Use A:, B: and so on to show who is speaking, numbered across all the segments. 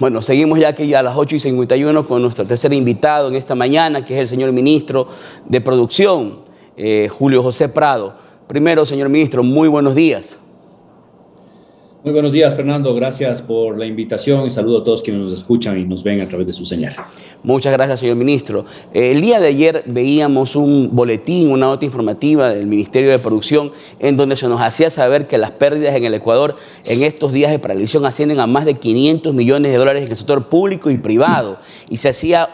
A: Bueno, seguimos ya aquí a las 8:51 con nuestro tercer invitado en esta mañana, que es el señor ministro de Producción, Julio José Prado. Primero, señor ministro, muy buenos días.
B: Muy buenos días, Fernando. Gracias por la invitación y saludo a todos quienes nos escuchan y nos ven a través de su señal.
A: Muchas gracias, señor ministro. El día de ayer veíamos un boletín, una nota informativa del Ministerio de Producción, en donde se nos hacía saber que las pérdidas en el Ecuador en estos días de paralización ascienden a más de 500 millones de dólares en el sector público y privado. Y se hacía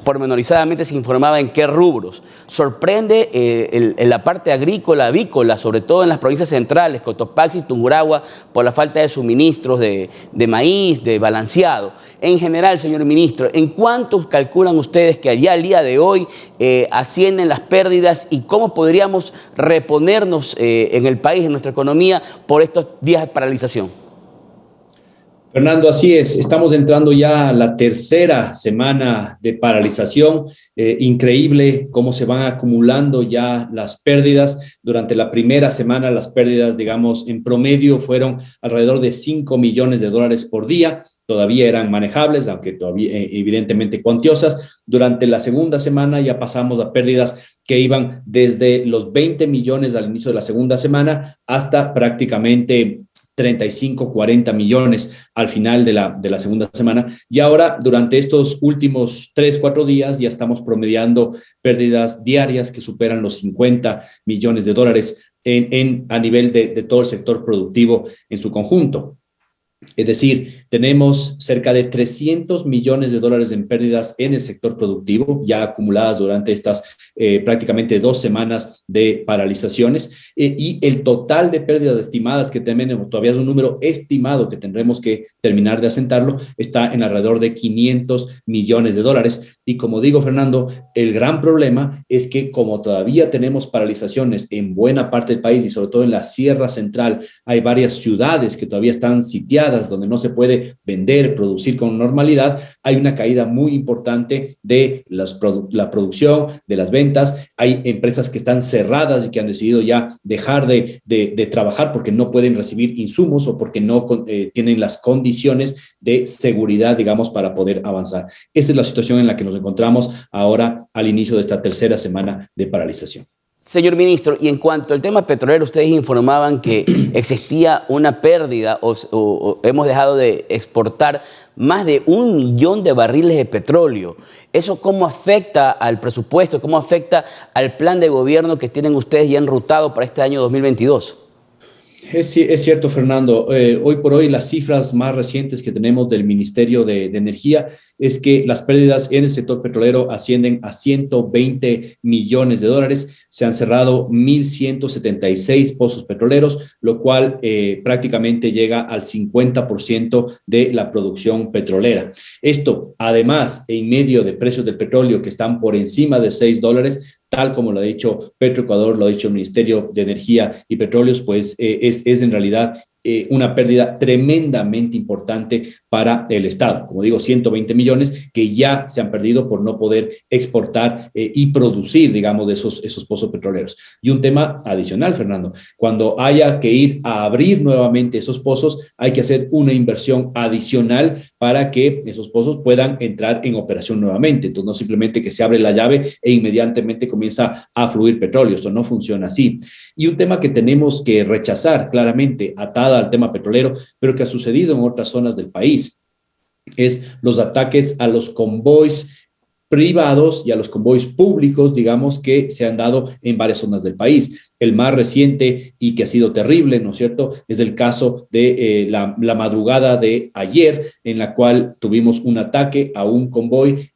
A: pormenorizadamente se informaba en qué rubros. Sorprende en la parte agrícola, avícola, sobre todo en las provincias centrales, Cotopaxi y Tungurahua, por la falta de suministros de maíz, de balanceado. En general, señor ministro, ¿en cuántos calculan ustedes que allá al día de hoy ascienden las pérdidas y cómo podríamos reponernos en el país, en nuestra economía, por estos días de paralización?
B: Fernando, así es. Estamos entrando ya a la tercera semana de paralización. Increíble cómo se van acumulando ya las pérdidas. Durante la primera semana, las pérdidas, digamos, en promedio fueron alrededor de 5 millones de dólares por día. Todavía eran manejables, aunque todavía evidentemente cuantiosas. Durante la segunda semana ya pasamos a pérdidas que iban desde los 20 millones al inicio de la segunda semana hasta prácticamente 35, 40 millones al final de la segunda semana. Y ahora, durante estos últimos 3, 4 días, ya estamos promediando pérdidas diarias que superan los 50 millones de dólares a nivel de todo el sector productivo en su conjunto. Es decir, tenemos cerca de 300 millones de dólares en pérdidas en el sector productivo, ya acumuladas durante estas prácticamente 2 semanas de paralizaciones, y el total de pérdidas estimadas, que también todavía es un número estimado que tendremos que terminar de asentarlo, está en alrededor de 500 millones de dólares. Y como digo, Fernando, el gran problema es que como todavía tenemos paralizaciones en buena parte del país y sobre todo en la Sierra Central, hay varias ciudades que todavía están sitiadas, donde no se puede vender, producir con normalidad, hay una caída muy importante de la producción, de las ventas. Hay empresas que están cerradas y que han decidido ya dejar de trabajar porque no pueden recibir insumos o porque no tienen las condiciones de seguridad, digamos, para poder avanzar. Esa es la situación en la que nos encontramos ahora al inicio de esta tercera semana de paralización.
A: Señor ministro, y en cuanto al tema petrolero, ustedes informaban que existía una pérdida o hemos dejado de exportar más de 1 millón de barriles de petróleo. ¿Eso cómo afecta al presupuesto, cómo afecta al plan de gobierno que tienen ustedes ya enrutado para este año 2022?
B: Es cierto, Fernando. Hoy por hoy las cifras más recientes que tenemos del Ministerio de Energía es que las pérdidas en el sector petrolero ascienden a 120 millones de dólares. Se han cerrado 1.176 pozos petroleros, lo cual prácticamente llega al 50% de la producción petrolera. Esto, además, en medio de precios del petróleo que están por encima de $6, tal como lo ha dicho Petroecuador, lo ha dicho el Ministerio de Energía y Petróleos, pues es en realidad una pérdida tremendamente importante para el Estado. Como digo, 120 millones que ya se han perdido por no poder exportar y producir, digamos, de esos pozos petroleros. Y un tema adicional, Fernando, cuando haya que ir a abrir nuevamente esos pozos, hay que hacer una inversión adicional para que esos pozos puedan entrar en operación nuevamente. Entonces, no simplemente que se abre la llave e inmediatamente comienza a fluir petróleo. Esto no funciona así. Y un tema que tenemos que rechazar claramente, atada al tema petrolero, pero que ha sucedido en otras zonas del país, es los ataques a los convoys privados y a los convoys públicos, digamos, que se han dado en varias zonas del país. El más reciente y que ha sido terrible, ¿no es cierto?, es el caso de la madrugada de ayer, en la cual tuvimos un ataque a un convoy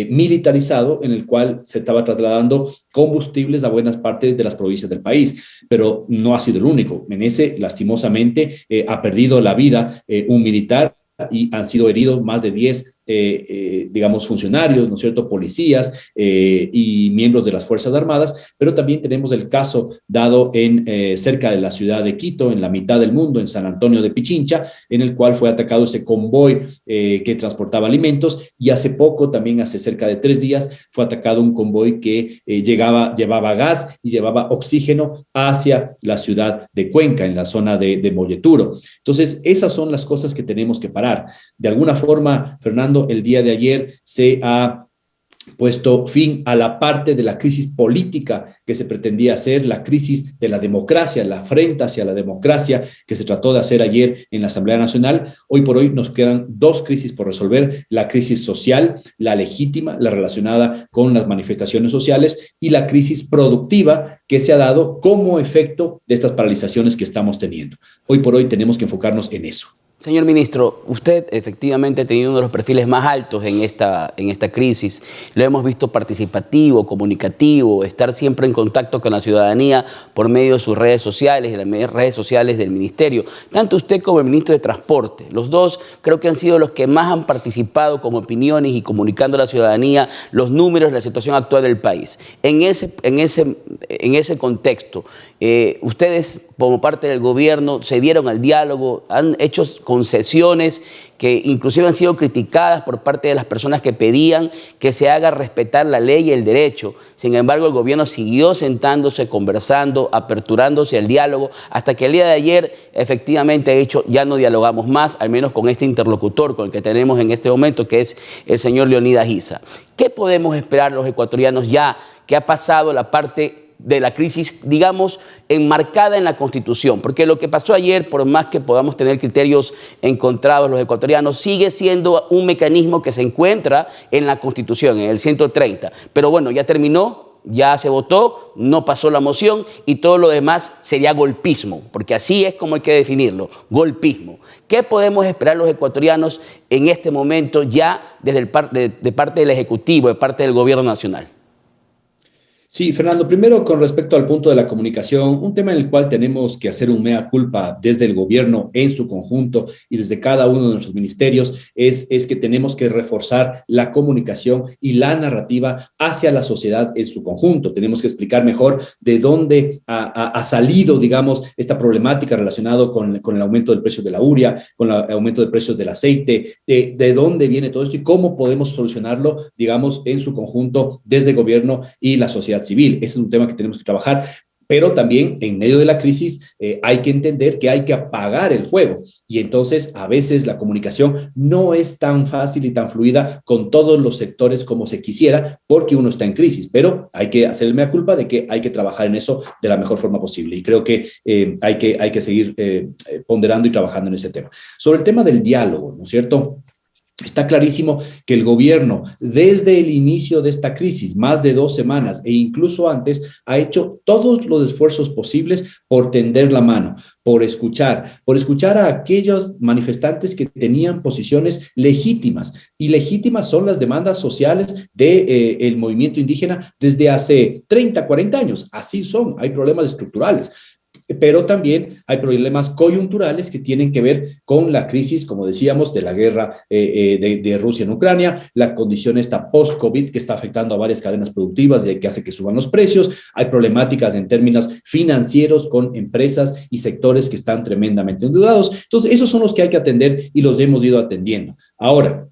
B: militarizado en el cual se estaba trasladando combustibles a buenas partes de las provincias del país, pero no ha sido el único. En ese, lastimosamente, ha perdido la vida un militar y han sido heridos más de 10 digamos, funcionarios, ¿no es cierto?, policías y miembros de las Fuerzas Armadas, pero también tenemos el caso dado en cerca de la ciudad de Quito, en la mitad del mundo, en San Antonio de Pichincha, en el cual fue atacado ese convoy que transportaba alimentos, y hace poco, también hace cerca de 3 días, fue atacado un convoy que llevaba gas y llevaba oxígeno hacia la ciudad de Cuenca, en la zona de Molleturo. Entonces, esas son las cosas que tenemos que parar. De alguna forma, Fernando, el día de ayer se ha puesto fin a la parte de la crisis política que se pretendía hacer, la crisis de la democracia, la afrenta hacia la democracia que se trató de hacer ayer en la Asamblea Nacional. Hoy por hoy nos quedan 2 crisis por resolver: la crisis social, la legítima, la relacionada con las manifestaciones sociales, y la crisis productiva que se ha dado como efecto de estas paralizaciones que estamos teniendo. Hoy por hoy tenemos que enfocarnos en eso.
A: Señor ministro, usted efectivamente ha tenido uno de los perfiles más altos en esta crisis. Lo hemos visto participativo, comunicativo, estar siempre en contacto con la ciudadanía por medio de sus redes sociales y las redes sociales del ministerio. Tanto usted como el ministro de Transporte, los dos creo que han sido los que más han participado con opiniones y comunicando a la ciudadanía los números de la situación actual del país. En ese contexto, ustedes como parte del gobierno se dieron al diálogo, han hecho concesiones que inclusive han sido criticadas por parte de las personas que pedían que se haga respetar la ley y el derecho. Sin embargo, el gobierno siguió sentándose, conversando, aperturándose al diálogo, hasta que el día de ayer, efectivamente, de hecho, ya no dialogamos más, al menos con este interlocutor con el que tenemos en este momento, que es el señor Leonidas Issa. ¿Qué podemos esperar los ecuatorianos ya que ha pasado la parte de la crisis, digamos, enmarcada en la Constitución? Porque lo que pasó ayer, por más que podamos tener criterios encontrados los ecuatorianos, sigue siendo un mecanismo que se encuentra en la Constitución, en el 130. Pero bueno, ya terminó, ya se votó, no pasó la moción y todo lo demás sería golpismo, porque así es como hay que definirlo, golpismo. ¿Qué podemos esperar los ecuatorianos en este momento ya desde de parte del Ejecutivo, de parte del Gobierno Nacional?
B: Sí, Fernando, primero con respecto al punto de la comunicación, un tema en el cual tenemos que hacer un mea culpa desde el gobierno en su conjunto y desde cada uno de nuestros ministerios es que tenemos que reforzar la comunicación y la narrativa hacia la sociedad en su conjunto. Tenemos que explicar mejor de dónde ha salido, digamos, esta problemática relacionada con el aumento del precio de la urea, con el aumento de precios del aceite, de dónde viene todo esto y cómo podemos solucionarlo, digamos, en su conjunto desde el gobierno y la sociedad civil. Ese es un tema que tenemos que trabajar, pero también en medio de la crisis hay que entender que hay que apagar el fuego, y entonces a veces la comunicación no es tan fácil y tan fluida con todos los sectores como se quisiera, porque uno está en crisis, pero hay que hacer el mea culpa de que hay que trabajar en eso de la mejor forma posible, y creo que hay que seguir ponderando y trabajando en ese tema. Sobre el tema del diálogo, ¿no es cierto? Está clarísimo que el gobierno, desde el inicio de esta crisis, más de 2 semanas e incluso antes, ha hecho todos los esfuerzos posibles por tender la mano, por escuchar a aquellos manifestantes que tenían posiciones legítimas, y legítimas son las demandas sociales del movimiento indígena desde hace 30, 40 años. Así son, hay problemas estructurales, pero también hay problemas coyunturales que tienen que ver con la crisis, como decíamos, de la guerra de Rusia en Ucrania, la condición esta post-COVID que está afectando a varias cadenas productivas y que hace que suban los precios. Hay problemáticas en términos financieros con empresas y sectores que están tremendamente endeudados. Entonces, esos son los que hay que atender y los hemos ido atendiendo. Ahora,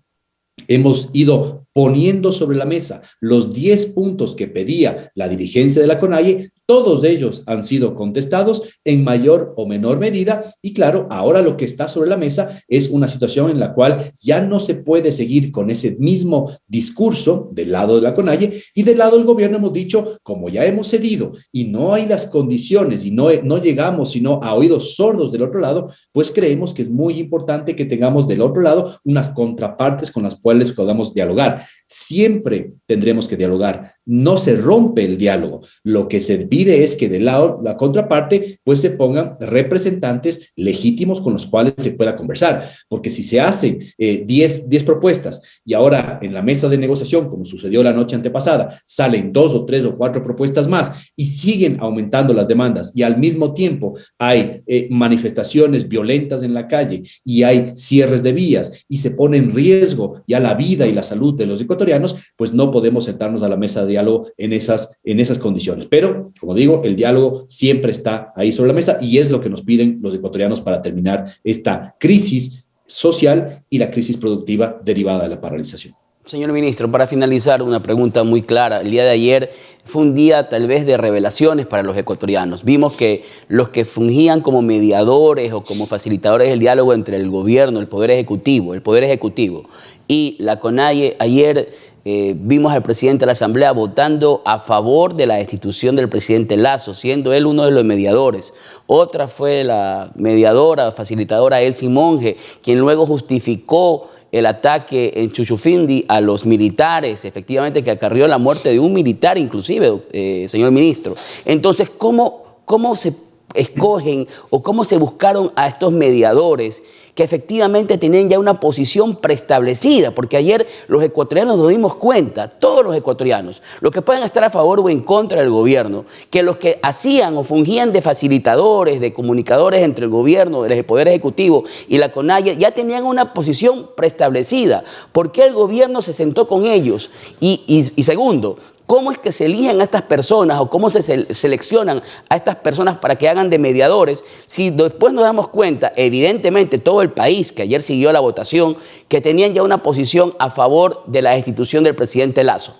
B: hemos ido poniendo sobre la mesa los 10 puntos que pedía la dirigencia de la CONAIE. Todos ellos han sido contestados en mayor o menor medida, y claro, ahora lo que está sobre la mesa es una situación en la cual ya no se puede seguir con ese mismo discurso del lado de la CONAIE, y del lado del gobierno hemos dicho, como ya hemos cedido y no hay las condiciones y no llegamos sino a oídos sordos del otro lado, pues creemos que es muy importante que tengamos del otro lado unas contrapartes con las cuales podamos dialogar. Siempre tendremos que dialogar, no se rompe el diálogo. Lo que se pide es que de la contraparte pues se pongan representantes legítimos con los cuales se pueda conversar, porque si se hacen 10 propuestas y ahora en la mesa de negociación, como sucedió la noche antepasada, salen 2 o 3 o 4 propuestas más y siguen aumentando las demandas y al mismo tiempo hay manifestaciones violentas en la calle y hay cierres de vías y se pone en riesgo ya la vida y la salud de los ecuatorianos, pues no podemos sentarnos a la mesa de diálogo en esas condiciones. Pero, como digo, el diálogo siempre está ahí sobre la mesa y es lo que nos piden los ecuatorianos para terminar esta crisis social y la crisis productiva derivada de la paralización.
A: Señor ministro, para finalizar, una pregunta muy clara. El día de ayer fue un día tal vez de revelaciones para los ecuatorianos. Vimos que los que fungían como mediadores o como facilitadores del diálogo entre el gobierno, el Poder Ejecutivo y la CONAIE, ayer vimos al presidente de la Asamblea votando a favor de la destitución del presidente Lasso, siendo él uno de los mediadores. Otra fue la mediadora, facilitadora Elsie Monge, quien luego justificó el ataque en Chuchufindi a los militares, efectivamente que acarrió la muerte de un militar inclusive, señor ministro. Entonces, ¿cómo se escogen o cómo se buscaron a estos mediadores que efectivamente tenían ya una posición preestablecida? Porque ayer los ecuatorianos nos dimos cuenta, todos los ecuatorianos, los que pueden estar a favor o en contra del gobierno, que los que hacían o fungían de facilitadores, de comunicadores entre el gobierno, el Poder Ejecutivo y la CONAIE, ya tenían una posición preestablecida. ¿Por qué el gobierno se sentó con ellos? Y segundo, ¿cómo es que se eligen a estas personas o cómo se seleccionan a estas personas para que hagan de mediadores? Si después nos damos cuenta, evidentemente todo el país que ayer siguió la votación, que tenían ya una posición a favor de la destitución del presidente Lasso.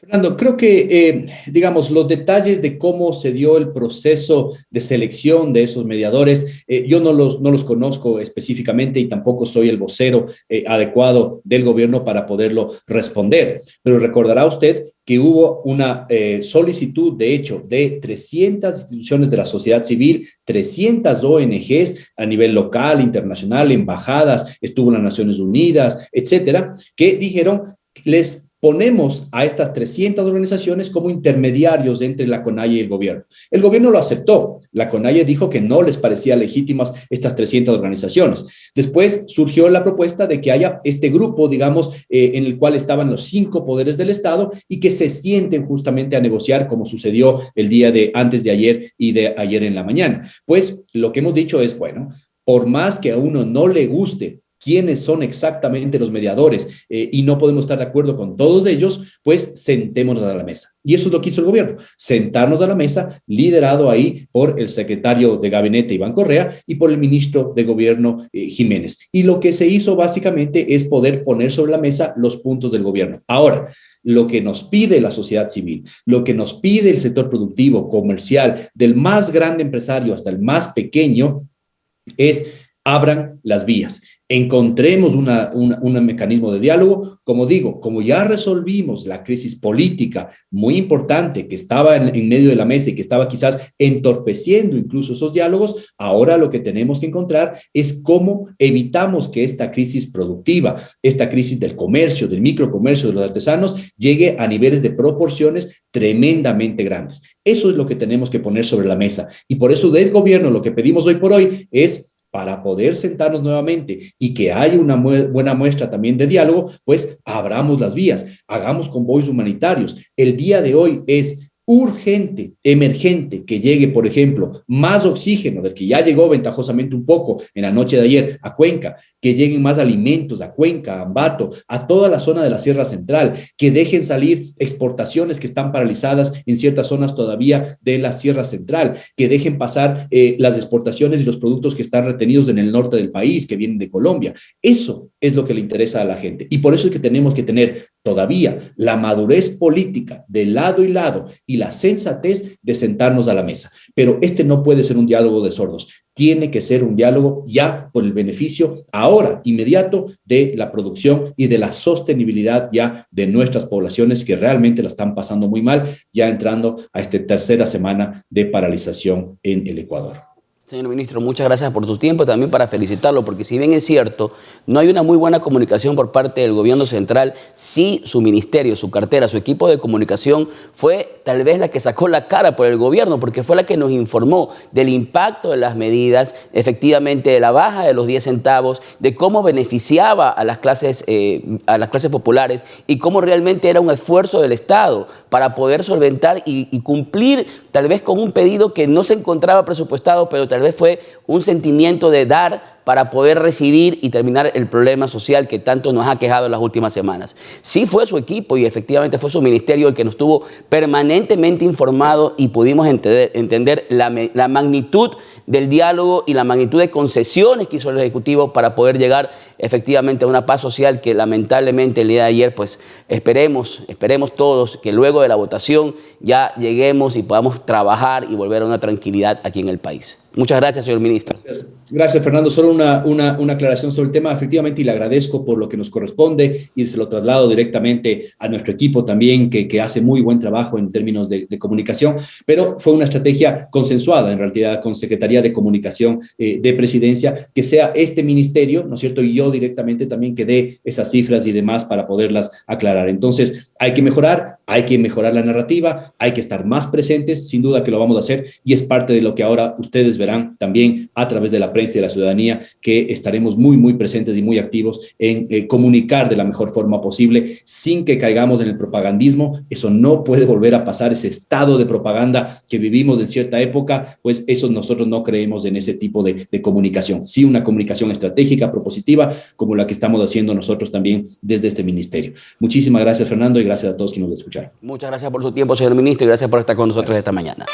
B: Fernando, creo que, digamos, los detalles de cómo se dio el proceso de selección de esos mediadores, yo no los conozco específicamente y tampoco soy el vocero adecuado del gobierno para poderlo responder. Pero recordará usted que hubo una solicitud, de hecho, de 300 instituciones de la sociedad civil, 300 ONGs a nivel local, internacional, embajadas, estuvo en las Naciones Unidas, etcétera, que dijeron, les ponemos a estas 300 organizaciones como intermediarios entre la CONAIE y el gobierno. El gobierno lo aceptó. La CONAIE dijo que no les parecía legítimas estas 300 organizaciones. Después surgió la propuesta de que haya este grupo, digamos, en el cual estaban los 5 poderes del Estado y que se sienten justamente a negociar como sucedió el día de antes de ayer y de ayer en la mañana. Pues lo que hemos dicho es, bueno, por más que a uno no le guste quiénes son exactamente los mediadores y no podemos estar de acuerdo con todos ellos, pues sentémonos a la mesa. Y eso es lo que hizo el gobierno, sentarnos a la mesa, liderado ahí por el secretario de gabinete Iván Correa y por el ministro de gobierno Jiménez. Y lo que se hizo básicamente es poder poner sobre la mesa los puntos del gobierno. Ahora, lo que nos pide la sociedad civil, lo que nos pide el sector productivo, comercial, del más grande empresario hasta el más pequeño, es abran las vías. Encontremos un mecanismo de diálogo. Como digo, como ya resolvimos la crisis política muy importante que estaba en medio de la mesa y que estaba quizás entorpeciendo incluso esos diálogos, ahora lo que tenemos que encontrar es cómo evitamos que esta crisis productiva, esta crisis del comercio, del microcomercio, de los artesanos, llegue a niveles de proporciones tremendamente grandes. Eso es lo que tenemos que poner sobre la mesa. Y por eso del gobierno lo que pedimos hoy por hoy es, para poder sentarnos nuevamente y que haya una buena muestra también de diálogo, pues abramos las vías, hagamos convoys humanitarios. El día de hoy es urgente, emergente, que llegue, por ejemplo, más oxígeno, del que ya llegó ventajosamente un poco en la noche de ayer a Cuenca, que lleguen más alimentos a Cuenca, a Ambato, a toda la zona de la Sierra Central, que dejen salir exportaciones que están paralizadas en ciertas zonas todavía de la Sierra Central, que dejen pasar las exportaciones y los productos que están retenidos en el norte del país, que vienen de Colombia. Eso es lo que le interesa a la gente. Y por eso es que tenemos que tener todavía la madurez política de lado y lado y la sensatez de sentarnos a la mesa. Pero este no puede ser un diálogo de sordos. Tiene que ser un diálogo ya por el beneficio ahora, inmediato, de la producción y de la sostenibilidad ya de nuestras poblaciones que realmente la están pasando muy mal, ya entrando a esta tercera semana de paralización en el Ecuador.
A: Señor ministro, muchas gracias por su tiempo, también para felicitarlo, porque si bien es cierto, no hay una muy buena comunicación por parte del gobierno central, sí su ministerio, su cartera, su equipo de comunicación fue tal vez la que sacó la cara por el gobierno, porque fue la que nos informó del impacto de las medidas, efectivamente de la baja de los 10 centavos, de cómo beneficiaba a las clases populares y cómo realmente era un esfuerzo del Estado para poder solventar y cumplir tal vez con un pedido que no se encontraba presupuestado, pero tal vez fue un sentimiento de dar para poder recibir y terminar el problema social que tanto nos ha quejado en las últimas semanas. Sí fue su equipo y efectivamente fue su ministerio el que nos tuvo permanentemente informado y pudimos entender la magnitud del diálogo y la magnitud de concesiones que hizo el Ejecutivo para poder llegar efectivamente a una paz social que lamentablemente el día de ayer, pues esperemos todos que luego de la votación ya lleguemos y podamos trabajar y volver a una tranquilidad aquí en el país. Muchas gracias, señor ministro.
B: Gracias, Fernando. Solo una aclaración sobre el tema, efectivamente, y le agradezco por lo que nos corresponde y se lo traslado directamente a nuestro equipo también, que hace muy buen trabajo en términos de comunicación, pero fue una estrategia consensuada, en realidad, con Secretaría de Comunicación de Presidencia, que sea este ministerio, ¿no es cierto?, y yo directamente también que dé esas cifras y demás para poderlas aclarar. Entonces, hay que mejorar la narrativa, hay que estar más presentes, sin duda que lo vamos a hacer, y es parte de lo que ahora ustedes verán también a través de la prensa y de la ciudadanía, que estaremos muy presentes y muy activos en comunicar de la mejor forma posible, sin que caigamos en el propagandismo. Eso no puede volver a pasar, ese estado de propaganda que vivimos en cierta época, pues eso nosotros no creemos en ese tipo de comunicación. Sí, una comunicación estratégica, propositiva, como la que estamos haciendo nosotros también desde este ministerio. Muchísimas gracias, Fernando, y gracias a todos quienes nos escucharon.
A: Muchas gracias por su tiempo, señor ministro, y gracias por estar con nosotros esta mañana.